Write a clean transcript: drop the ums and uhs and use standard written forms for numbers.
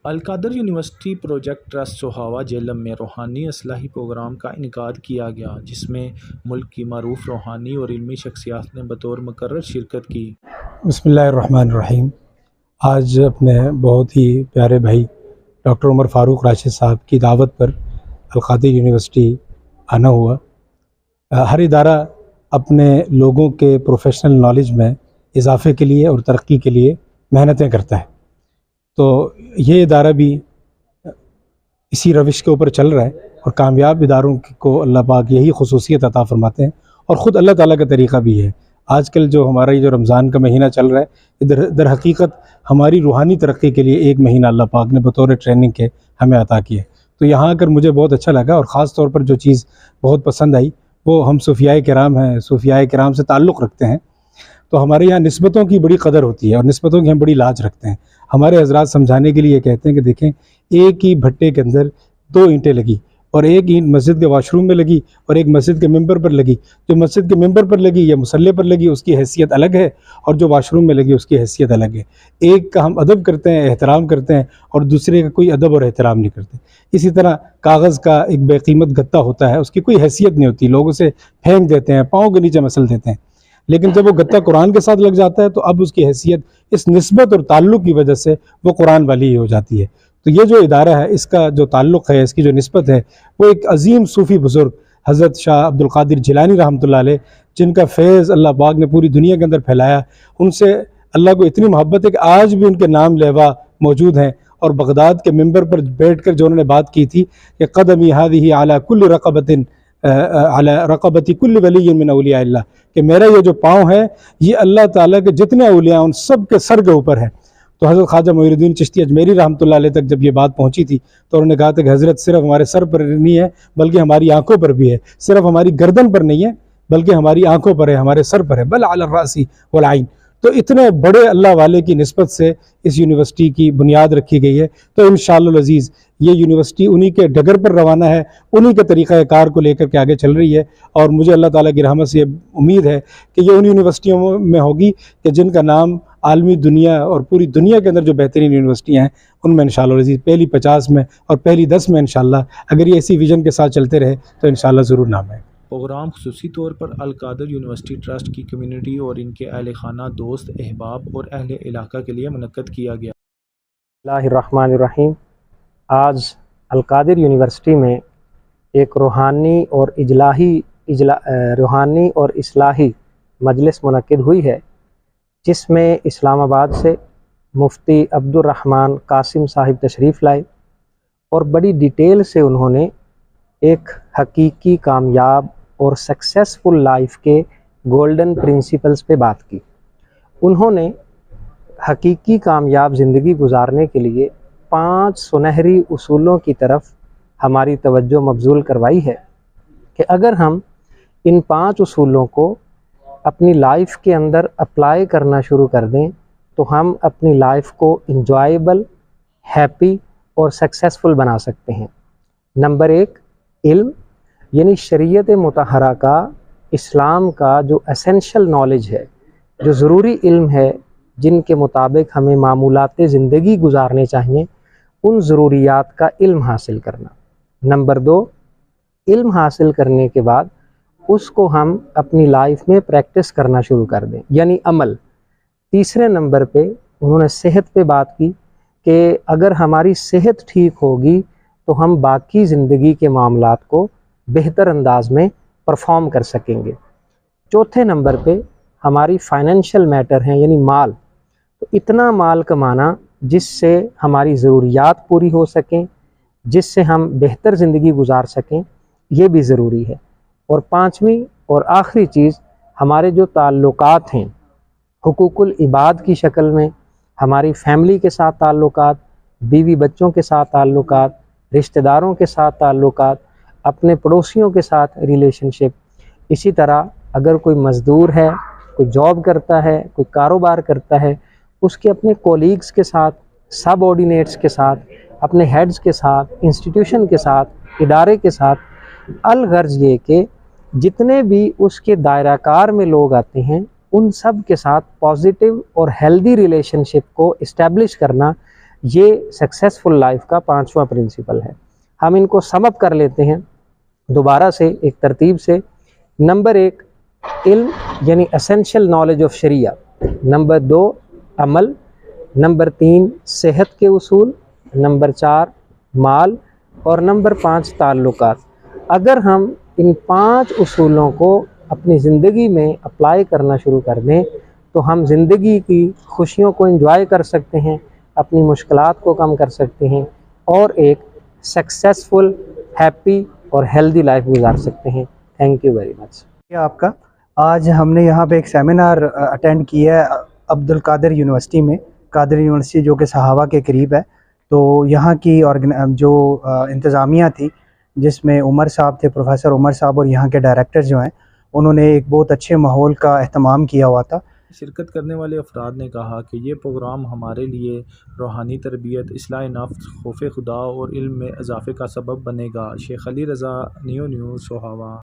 القادر university project trust سوہاوا Jhelum میں روحانی اصلاحی پروگرام کا انعقاد کیا گیا، جس میں ملک کی معروف روحانی اور علمی شخصیات نے بطور مقرر شرکت کی۔ بسم اللہ الرحمن الرحیم۔ آج اپنے بہت ہی پیارے بھائی ڈاکٹر عمر فاروق راشد صاحب کی دعوت پر القادر یونیورسٹی آنا ہوا۔ ہر ادارہ اپنے لوگوں کے پروفیشنل نالج میں اضافے کے لیے اور ترقی کے لیے محنتیں کرتا ہے، تو یہ ادارہ بھی اسی روش کے اوپر چل رہا ہے، اور کامیاب اداروں کو اللہ پاک یہی خصوصیت عطا فرماتے ہیں، اور خود اللہ تعالیٰ کا طریقہ بھی ہے۔ آج کل جو ہمارا یہ جو رمضان کا مہینہ چل رہا ہے، در حقیقت ہماری روحانی ترقی کے لیے ایک مہینہ اللہ پاک نے بطور ٹریننگ کے ہمیں عطا کیا ہے۔ تو یہاں آ کر مجھے بہت اچھا لگا، اور خاص طور پر جو چیز بہت پسند آئی وہ ہم صوفیاء کرام ہیں، صوفیاء کرام سے تعلق رکھتے ہیں، تو ہمارے یہاں نسبتوں کی بڑی قدر ہوتی ہے، اور نسبتوں کی ہم بڑی لاج رکھتے ہیں۔ ہمارے حضرات سمجھانے کے لیے یہ کہتے ہیں کہ دیکھیں، ایک ہی بھٹے کے اندر 2 اینٹیں لگی، اور ایک اینٹ مسجد کے واش روم میں لگی اور ایک مسجد کے ممبر پر لگی۔ جو مسجد کے ممبر پر لگی یا مصلی پر لگی اس کی حیثیت الگ ہے، اور جو واش روم میں لگی اس کی حیثیت الگ ہے۔ ایک کا ہم ادب کرتے ہیں، احترام کرتے ہیں، اور دوسرے کا کوئی ادب اور احترام نہیں کرتے۔ اسی طرح کاغذ کا ایک بے قیمت گتا ہوتا ہے، اس کی کوئی حیثیت نہیں ہوتی، لوگ اسے پھینک دیتے ہیں، پاؤں کے نیچے مسل دیتے ہیں، لیکن جب وہ گتا قرآن کے ساتھ لگ جاتا ہے تو اب اس کی حیثیت اس نسبت اور تعلق کی وجہ سے وہ قرآن والی ہی ہو جاتی ہے۔ تو یہ جو ادارہ ہے، اس کا جو تعلق ہے، اس کی جو نسبت ہے، وہ ایک عظیم صوفی بزرگ حضرت شاہ عبد القادر جیلانی رحمۃ اللہ علیہ، جن کا فیض اللہ پاک نے پوری دنیا کے اندر پھیلایا، ان سے اللہ کو اتنی محبت ہے کہ آج بھی ان کے نام لیوا موجود ہیں۔ اور بغداد کے ممبر پر بیٹھ کر جو انہوں نے بات کی تھی کہ قدمی ہذہ علی کل رقبۃ علی رقبۃ کل ولی من اولیاء اللہ، کہ میرا یہ جو پاؤں ہے یہ اللہ تعالیٰ کے جتنے اولیاء ان سب کے سر کے اوپر ہے۔ تو حضرت خواجہ معین الدین چشتی اجمیری رحمۃ اللہ علیہ تک جب یہ بات پہنچی تھی تو انہوں نے کہا تھا کہ حضرت صرف ہمارے سر پر نہیں ہے بلکہ ہماری آنکھوں پر بھی ہے، صرف ہماری گردن پر نہیں ہے بلکہ ہماری آنکھوں پر ہے، ہمارے سر پر ہے، بل علی الراس والعین۔ تو اتنے بڑے اللہ والے کی نسبت سے اس یونیورسٹی کی بنیاد رکھی گئی ہے۔ تو انشاءاللہ العزیز یہ یونیورسٹی انہی کے ڈگر پر روانہ ہے، انہی کے طریقہ کار کو لے کر کے آگے چل رہی ہے، اور مجھے اللہ تعالیٰ کی رحمت سے امید ہے کہ یہ ان یونیورسٹیوں میں ہوگی کہ جن کا نام عالمی دنیا اور پوری دنیا کے اندر جو بہترین یونیورسٹیاں ہیں ان میں انشاءاللہ العزیز پہلی 50 میں اور پہلی 10 میں انشاءاللہ اگر یہ اسی ویژن کے ساتھ چلتے رہے تو انشاءاللہ ضرور نام ہے۔ پروگرام خصوصی طور پر القادر یونیورسٹی ٹرسٹ کی کمیونٹی اور ان کے اہل خانہ، دوست، احباب اور اہل علاقہ کے لیے منعقد کیا گیا۔ بسم اللہ الرحمن الرحیم۔ آج القادر یونیورسٹی میں ایک روحانی اور اصلاحی مجلس منعقد ہوئی ہے، جس میں اسلام آباد سے مفتی عبد الرحمن قاسم صاحب تشریف لائے، اور بڑی ڈیٹیل سے انہوں نے ایک حقیقی کامیاب اور سکسیسفل لائف کے گولڈن پرنسپلز پہ بات کی۔ انہوں نے حقیقی کامیاب زندگی گزارنے کے لیے 5 سنہری اصولوں کی طرف ہماری توجہ مبذول کروائی ہے کہ اگر ہم ان 5 اصولوں کو اپنی لائف کے اندر اپلائی کرنا شروع کر دیں تو ہم اپنی لائف کو انجوائیبل، ہیپی اور سکسیسفل بنا سکتے ہیں۔ نمبر 1، علم، یعنی شریعت مطہرہ کا، اسلام کا جو اسینشل نالج ہے، جو ضروری علم ہے، جن کے مطابق ہمیں معمولات زندگی گزارنے چاہیے، ان ضروریات کا علم حاصل کرنا۔ نمبر 2، علم حاصل کرنے کے بعد اس کو ہم اپنی لائف میں پریکٹس کرنا شروع کر دیں، یعنی عمل۔ تیسرے نمبر پہ انہوں نے صحت پہ بات کی کہ اگر ہماری صحت ٹھیک ہوگی تو ہم باقی زندگی کے معاملات کو بہتر انداز میں پرفارم کر سکیں گے۔ چوتھے نمبر پہ ہماری فائنینشیل میٹر ہیں، یعنی مال، تو اتنا مال کمانا جس سے ہماری ضروریات پوری ہو سکیں، جس سے ہم بہتر زندگی گزار سکیں، یہ بھی ضروری ہے۔ اور 5ویں اور آخری چیز، ہمارے جو تعلقات ہیں حقوق العباد کی شکل میں، ہماری فیملی کے ساتھ تعلقات، بیوی بچوں کے ساتھ تعلقات، رشتہ داروں کے ساتھ تعلقات، اپنے پڑوسیوں کے ساتھ ریلیشن شپ۔ اسی طرح اگر کوئی مزدور ہے، کوئی جاب کرتا ہے، کوئی کاروبار کرتا ہے، اس کے اپنے کولیگز کے ساتھ، سب آرڈینیٹس کے ساتھ، اپنے ہیڈز کے ساتھ، انسٹیٹیوشن کے ساتھ، ادارے کے ساتھ، الغرض یہ کہ جتنے بھی اس کے دائرہ کار میں لوگ آتے ہیں ان سب کے ساتھ پازیٹیو اور ہیلدی ریلیشن شپ کو اسٹیبلش کرنا، یہ سکسیسفل لائف کا 5واں پرنسپل ہے۔ ہم ان کو سم اپ کر لیتے ہیں دوبارہ سے ایک ترتیب سے۔ نمبر 1 علم یعنی essential knowledge of Shariah, number 2 عمل، نمبر 3 صحت کے اصول، نمبر 4 مال، اور نمبر 5 تعلقات۔ اگر ہم ان 5 اصولوں کو اپنی زندگی میں اپلائی کرنا شروع کر دیں تو ہم زندگی کی خوشیوں کو انجوائے کر سکتے ہیں، اپنی مشکلات کو کم کر سکتے ہیں، اور ایک سکسیسفل، ہیپی اور ہیلدی لائف گزار سکتے ہیں۔ Thank you very much. آپ کا آج ہم نے یہاں پہ ایک سیمینار اٹینڈ کیا ہے عبد القادر یونیورسٹی میں، قادر یونیورسٹی جو کہ صحابہ کے قریب ہے۔ تو یہاں کی جو انتظامیہ تھی، جس میں عمر صاحب تھے، پروفیسر عمر صاحب، اور یہاں کے ڈائریکٹر جو ہیں، انہوں نے ایک بہت اچھے ماحول کا اہتمام کیا ہوا تھا۔ شرکت کرنے والے افراد نے کہا کہ یہ پروگرام ہمارے لیے روحانی تربیت، اصلاح نفس، خوف خدا اور علم میں اضافے کا سبب بنے گا۔ شیخ علی رضا، نیو نیوز، سوہاوا۔